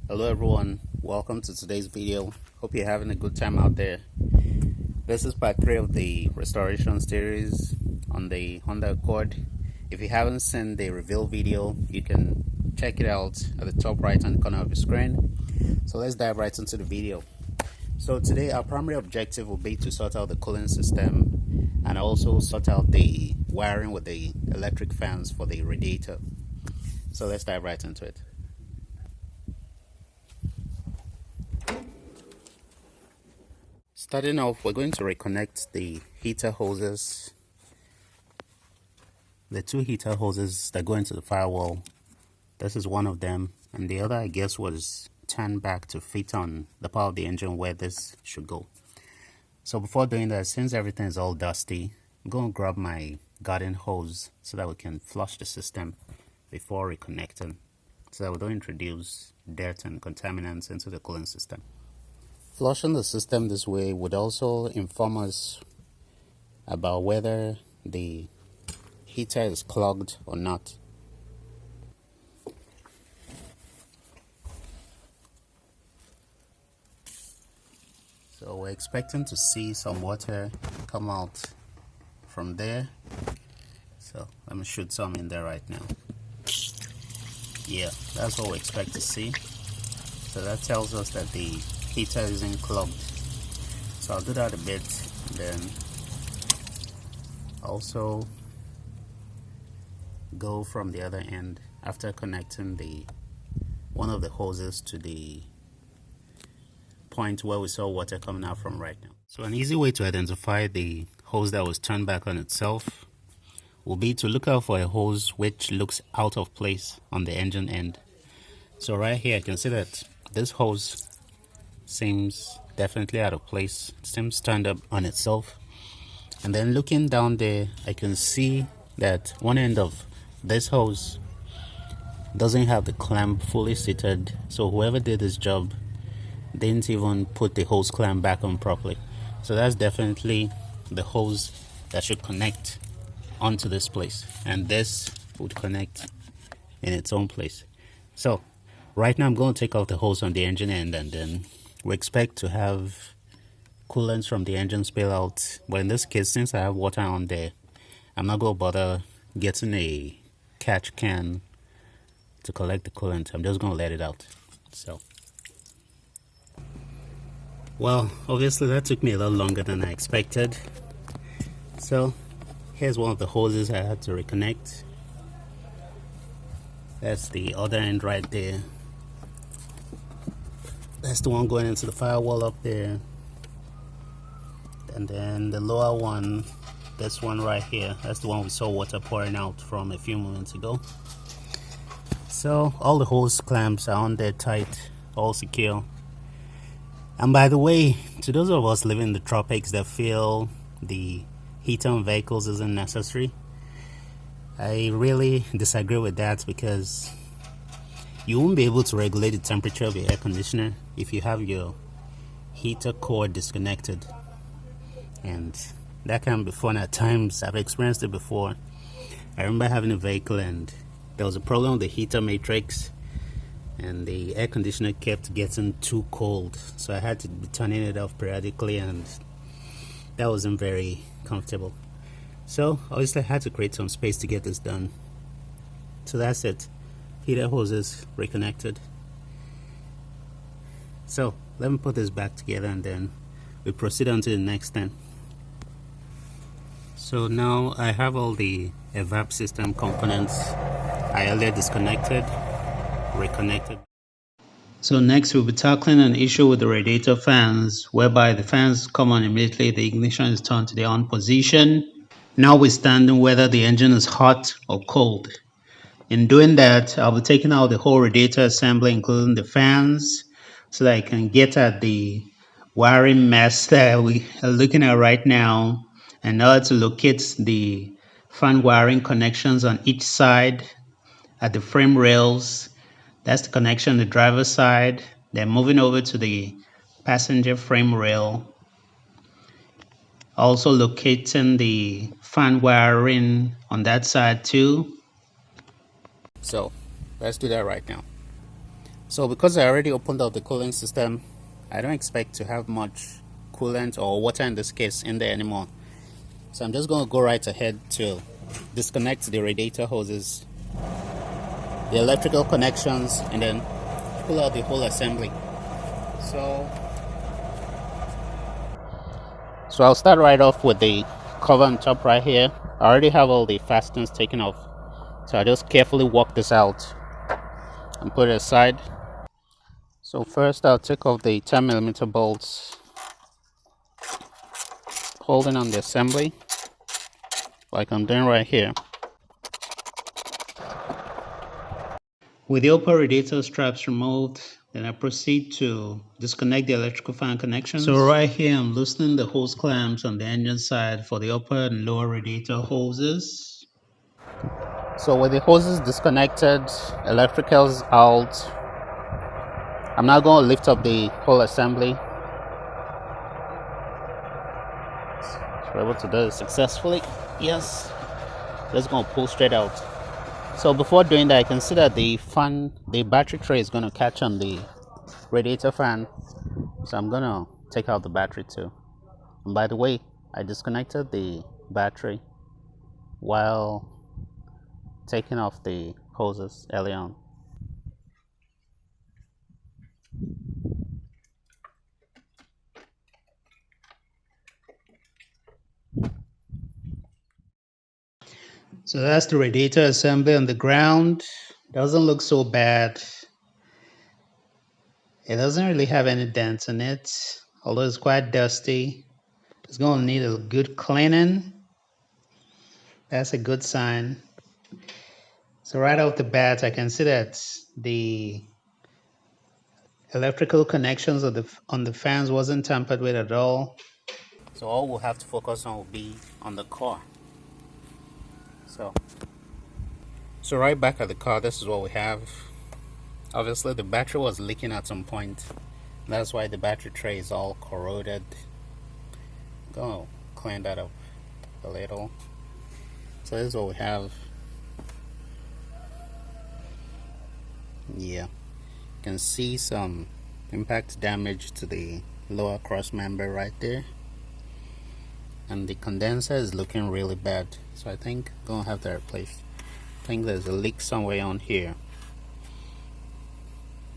Hello everyone, welcome to today's video. Hope you're having a good time out there. This is part 3 of the restoration series on the Honda Accord. If you haven't seen the reveal video, you can check it out at the top right hand corner of your screen. So let's dive right into the video. So today our primary objective will be to sort out the cooling system and also sort out the wiring with the electric fans for the radiator. So let's dive right into it. Starting off, we're going to reconnect the heater hoses, the two heater hoses that go into the firewall. This is one of them, and the other, I guess, was turned back to fit on the power of the engine where this should go. So before doing that, since everything is all dusty, I'm going to grab my garden hose so that we can flush the system before reconnecting, so that we don't introduce dirt and contaminants into the cooling system. Flushing the system this way would also inform us about whether the heater is clogged or not. So we're expecting to see some water come out from there. So let me shoot some in there right now. Yeah, that's what we expect to see. So that tells us that the heater isn't clogged. So I'll do that a bit, and then also go from the other end after connecting one of the hoses to the point where we saw water coming out from right now. So an easy way to identify the hose that was turned back on itself will be to look out for a hose which looks out of place on the engine end. So right here I can see that this hose seems definitely out of place. It seems turned up on itself. And then looking down there, I can see that one end of this hose doesn't have the clamp fully seated. So whoever did this job didn't even put the hose clamp back on properly. So that's definitely the hose that should connect onto this place, and this would connect in its own place. So right now I'm going to take off the hose on the engine end, and then we expect to have coolant from the engine spill out. But in this case, since I have water on there, I'm not going to bother getting a catch can to collect the coolant. I'm just going to let it out. So, well, obviously that took me a lot longer than I expected. So here's one of the hoses I had to reconnect. That's the other end right there. That's the one going into the firewall up there. And then the lower one, this one right here, that's the one we saw water pouring out from a few moments ago. So all the hose clamps are on there tight, all secure. And by the way, to those of us living in the tropics that feel the heater on vehicles isn't necessary, I really disagree with that, because you won't be able to regulate the temperature of your air conditioner if you have your heater cord disconnected. And that can be fun at times. I've experienced it before. I remember having a vehicle and there was a problem with the heater matrix, and the air conditioner kept getting too cold, so I had to be turning it off periodically, and that wasn't very comfortable. So obviously I had to create some space to get this done. So that's it. Heater hoses reconnected. So let me put this back together, and then we proceed on to the next thing. So now I have all the evap system components I earlier disconnected, reconnected. So next we'll be tackling an issue with the radiator fans, whereby the fans come on immediately the ignition is turned to the on position, notwithstanding whether the engine is hot or cold. In doing that, I'll be taking out the whole radiator assembly, including the fans, so that I can get at the wiring mess that we are looking at right now, in order to locate the fan wiring connections on each side at the frame rails. That's the connection on the driver's side. Then moving over to the passenger frame rail, also locating the fan wiring on that side too. So let's do that right now. So because I already opened up the cooling system, I don't expect to have much coolant or water in this case in there anymore. So I'm just going to go right ahead to disconnect the radiator hoses, the electrical connections, and then pull out the whole assembly. So I'll start right off with the cover on top right here. I already have all the fasteners taken off. So I just carefully walk this out and put it aside. So first I'll take off the 10mm bolts holding on the assembly, like I'm doing right here. With the upper radiator straps removed, then I proceed to disconnect the electrical fan connections. So right here I'm loosening the hose clamps on the engine side for the upper and lower radiator hoses. So with the hoses disconnected, electricals out, I'm now going to lift up the whole assembly. So we're able to do it successfully. Yes. Just going to pull straight out. So before doing that, I can see that the battery tray is going to catch on the radiator fan. So I'm going to take out the battery too. And by the way, I disconnected the battery while taking off the hoses early on. So that's the radiator assembly on the ground. Doesn't look so bad. It doesn't really have any dents in it, although it's quite dusty. It's going to need a good cleaning. That's a good sign. So right off the bat, I can see that the electrical connections on the fans wasn't tampered with at all. So all we'll have to focus on will be on the car. So right back at the car, this is what we have. Obviously the battery was leaking at some point. That's why the battery tray is all corroded. Go clean that up a little. So this is what we have. Yeah, you can see some impact damage to the lower cross member right there, and the condenser is looking really bad, so I think I'm gonna have to replace. I think there's a leak somewhere on here.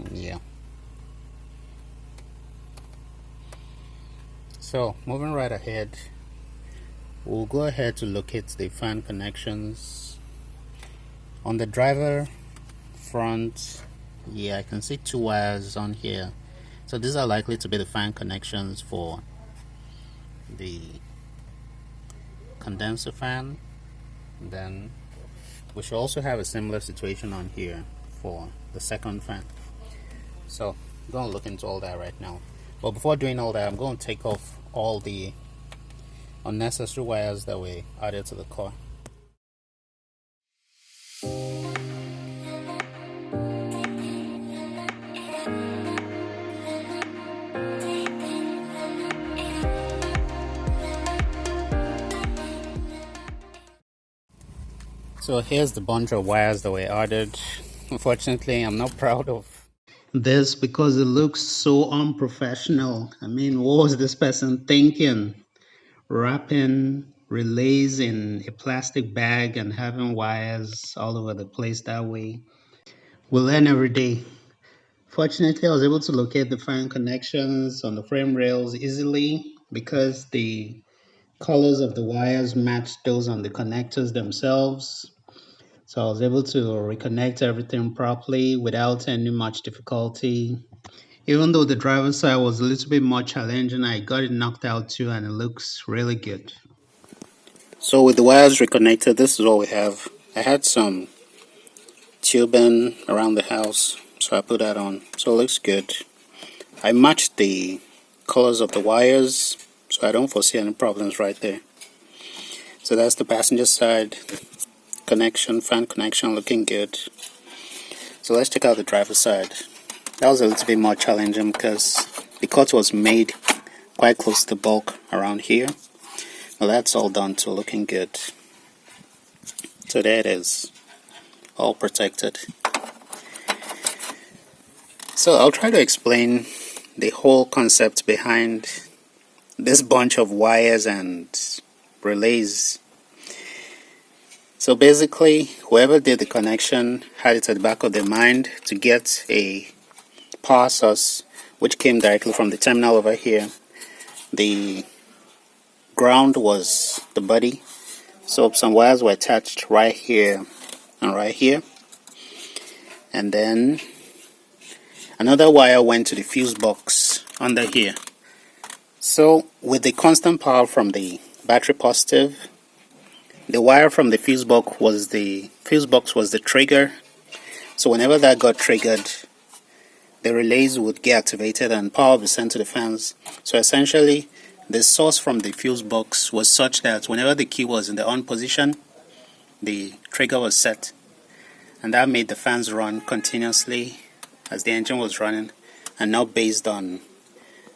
Yeah. So moving right ahead, we'll go ahead to locate the fan connections on the driver front. Yeah, I can see 2 wires on here, so these are likely to be the fan connections for the condenser fan. And then we should also have a similar situation on here for the second fan. So I'm going to look into all that right now, but before doing all that, I'm going to take off all the unnecessary wires that we added to the car. So here's the bunch of wires that we added. Unfortunately, I'm not proud of this because it looks so unprofessional. I mean, what was this person thinking? Wrapping relays in a plastic bag and having wires all over the place that way. We learn every day. Fortunately, I was able to locate the fan connections on the frame rails easily because the colors of the wires matched those on the connectors themselves. So I was able to reconnect everything properly without any much difficulty. Even though the driver's side was a little bit more challenging, I got it knocked out too, and it looks really good. So with the wires reconnected, this is what we have. I had some tubing around the house, so I put that on. So it looks good. I matched the colors of the wires, so I don't foresee any problems right there. So that's the passenger side connection, fan connection, looking good. So let's check out the driver's side. That was a little bit more challenging because the cut was made quite close to the bulk around here. Well, that's all done too, looking good. So there it is, all protected. So I'll try to explain the whole concept behind this bunch of wires and relays. So basically, whoever did the connection had it at the back of their mind to get a power source which came directly from the terminal over here. The ground was the body, so some wires were attached right here and right here, and then another wire went to the fuse box under here. So with the constant power from the battery positive, the wire from the fuse box was the trigger. So whenever that got triggered, the relays would get activated and power would be sent to the fans. So essentially, the source from the fuse box was such that whenever the key was in the on position, the trigger was set, and that made the fans run continuously as the engine was running, and not based on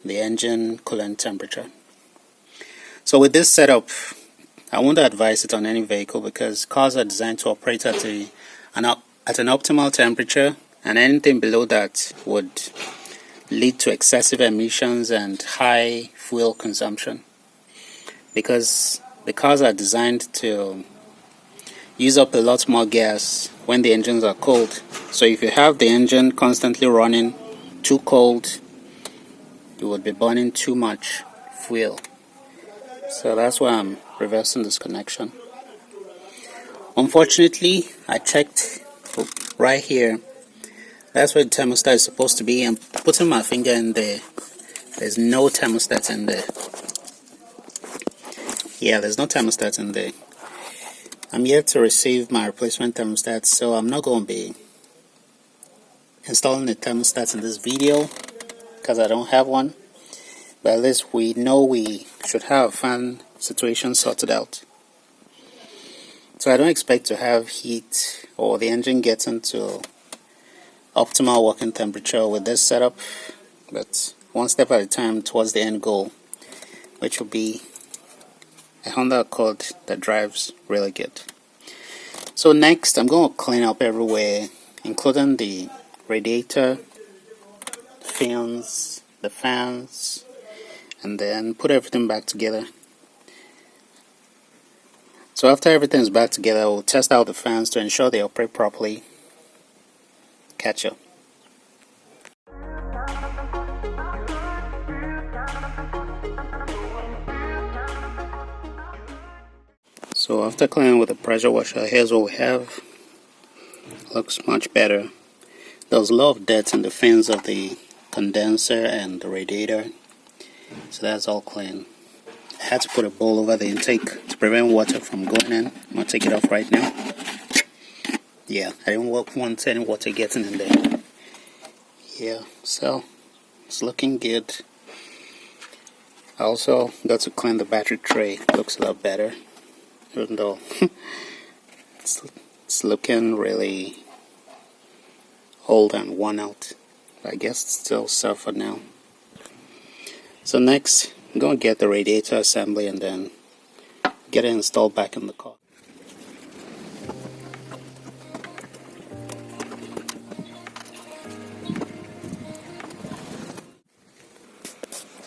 the engine coolant temperature. So with this setup, I won't advise it on any vehicle because cars are designed to operate at an optimal temperature, and anything below that would lead to excessive emissions and high fuel consumption, because the cars are designed to use up a lot more gas when the engines are cold. So if you have the engine constantly running too cold, you would be burning too much fuel. So that's why I'm reversing this connection. Unfortunately, I checked right here. That's where the thermostat is supposed to be. I'm putting my finger in there. There's no thermostat in there. Yeah, there's no thermostat in there. I'm yet to receive my replacement thermostat, so I'm not going to be installing the thermostat in this video because I don't have one. But at least we know we should have fan situation sorted out. So I don't expect to have heat or the engine get into optimal working temperature with this setup, but one step at a time towards the end goal, which will be a Honda Accord that drives really good. So next, I'm going to clean up everywhere, including the radiator, fins, the fans, and then put everything back together. So after everything is back together, we'll test out the fans to ensure they operate properly. Catch you. So after cleaning with the pressure washer, here's what we have. Looks much better. There was a lot of dirt in the fins of the condenser and the radiator, so that's all clean. I had to put a bowl over the intake to prevent water from going in. I'm going to take it off right now. Yeah, I didn't want any water getting in there. Yeah, so it's looking good. I also got to clean the battery tray. Looks a lot better, even though it's looking really old and worn out. I guess it's still serve for now. So next, I'm going to get the radiator assembly and then get it installed back in the car.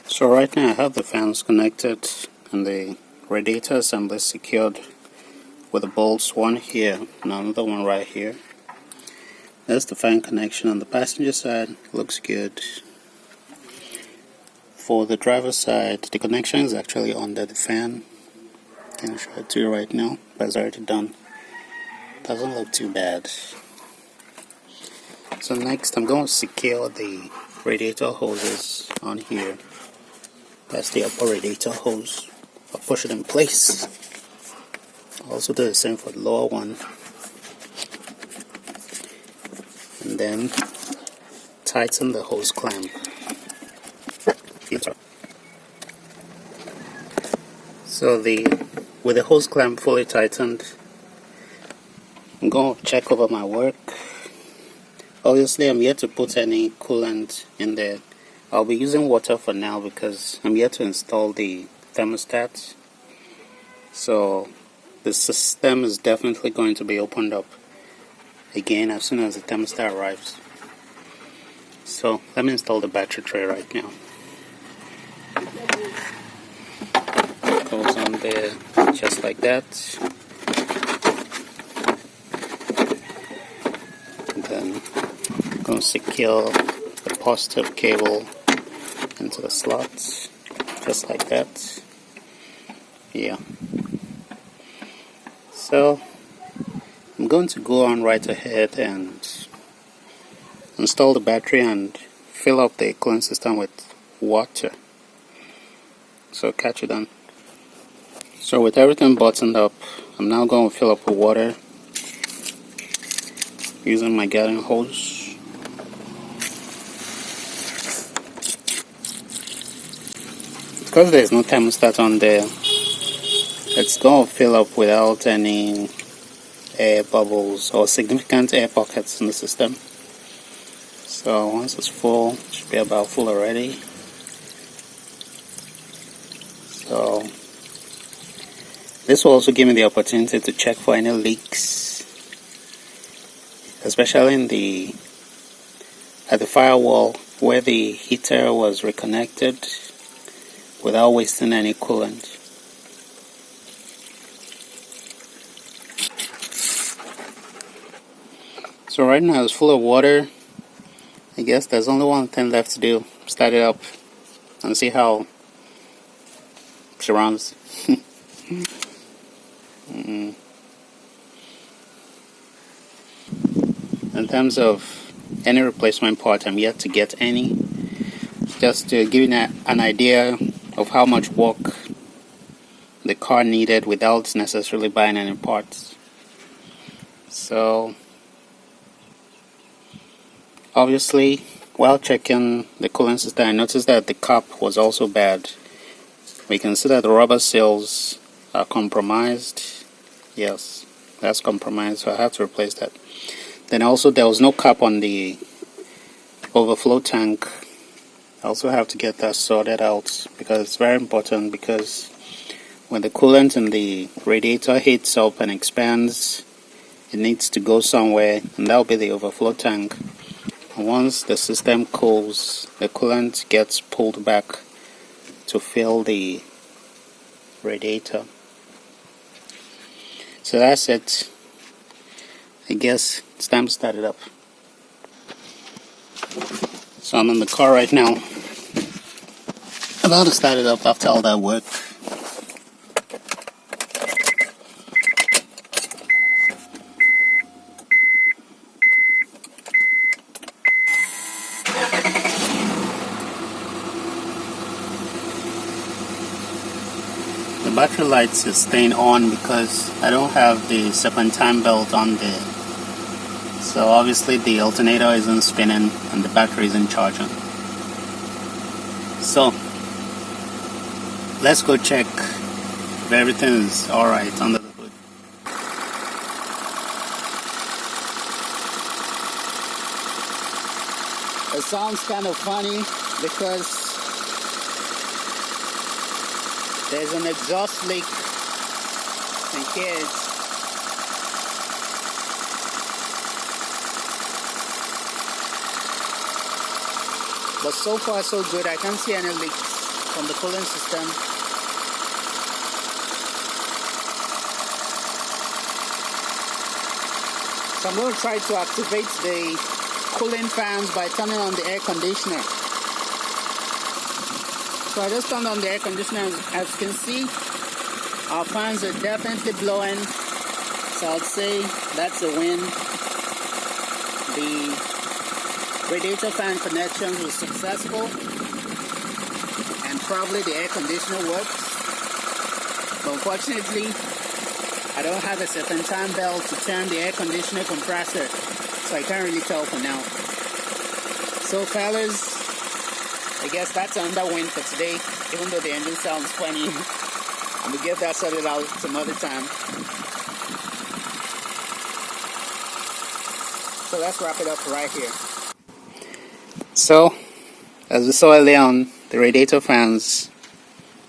So right now I have the fans connected and the radiator assembly secured with the bolts, one here and another one right here. That's the fan connection on the passenger side. Looks good. For the driver's side, the connection is actually under the fan. I'll show it to you right now, but it's already done. Doesn't look too bad. So next I'm going to secure the radiator hoses on here. That's the upper radiator hose. I'll push it in place. I'll also do the same for the lower one. And then tighten the hose clamp. So with the hose clamp fully tightened, I'm going to check over my work. Obviously I'm yet to put any coolant in there. I'll be using water for now because I'm yet to install the thermostat. So the system is definitely going to be opened up again as soon as the thermostat arrives. So let me install the battery tray right now. It goes on there just like that. And then I'm going to secure the positive cable into the slots just like that. Yeah. So I'm going to go on right ahead and install the battery and fill up the cooling system with water. So catch it on. So with everything buttoned up, I'm now going to fill up with water using my garden hose. Because there's no thermostat on there, it's going to fill up without any air bubbles or significant air pockets in the system. So once it's full, it should be about full already. So this will also give me the opportunity to check for any leaks, especially at the firewall where the heater was reconnected without wasting any coolant. So right now it's full of water. I guess there's only one thing left to do. Start it up and see how it runs. In terms of any replacement part, I'm yet to get any. Just to give you an idea of how much work the car needed without necessarily buying any parts. So obviously, while checking the cooling system, I noticed that the cap was also bad. We can see that the rubber seals are compromised. Yes, that's compromised, so I have to replace that. Then also there was no cap on the overflow tank. I also have to get that sorted out because it's very important, because when the coolant in the radiator heats up and expands, it needs to go somewhere, and that will be the overflow tank. And once the system cools, the coolant gets pulled back to fill the radiator. So that's it. I guess it's time to start it up. So I'm in the car right now, about to start it up after all that work. The battery lights is staying on because I don't have the serpentine belt on there. So obviously the alternator isn't spinning and the battery isn't charging. So let's go check if everything is alright under the hood. It sounds kind of funny because there's an exhaust leak in here. But so far so good. I can't see any leaks from the cooling system. So I'm going to try to activate the cooling fans by turning on the air conditioner. So I just turned on the air conditioner. As you can see, our fans are definitely blowing. So I'd say that's a win. The radiator fan connection was successful, and probably the air conditioner works. But unfortunately, I don't have a serpentine belt to turn the air conditioner compressor, so I can't really tell for now. So fellas, I guess that's another win for today, even though the engine sounds funny. I'm going to get that sorted out some other time. So let's wrap it up right here. So, as we saw earlier on, the radiator fans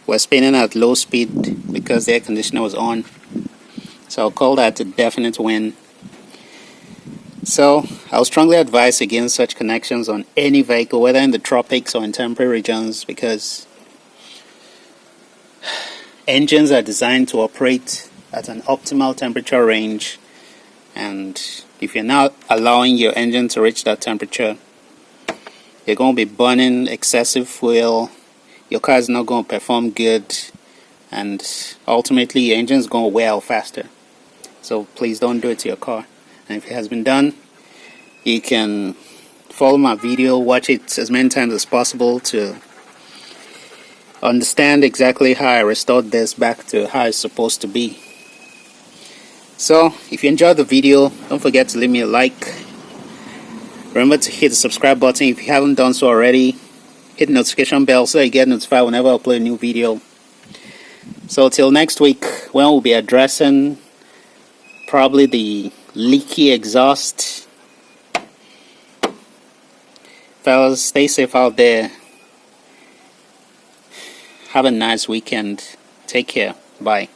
were spinning at low speed because the air conditioner was on. So I'll call that a definite win. So I would strongly advise against such connections on any vehicle, whether in the tropics or in temperate regions, because engines are designed to operate at an optimal temperature range, and if you're not allowing your engine to reach that temperature, you're going to be burning excessive fuel, your car is not going to perform good, and ultimately your engine is going to wear out faster. So please don't do it to your car. And if it has been done, you can follow my video, watch it as many times as possible to understand exactly how I restored this back to how it's supposed to be. So if you enjoyed the video, don't forget to leave me a like. Remember to hit the subscribe button if you haven't done so already. Hit the notification bell so you get notified whenever I upload a new video. So till next week, when we'll be addressing probably the leaky exhaust. Fellas, stay safe out there. Have a nice weekend. Take care. Bye.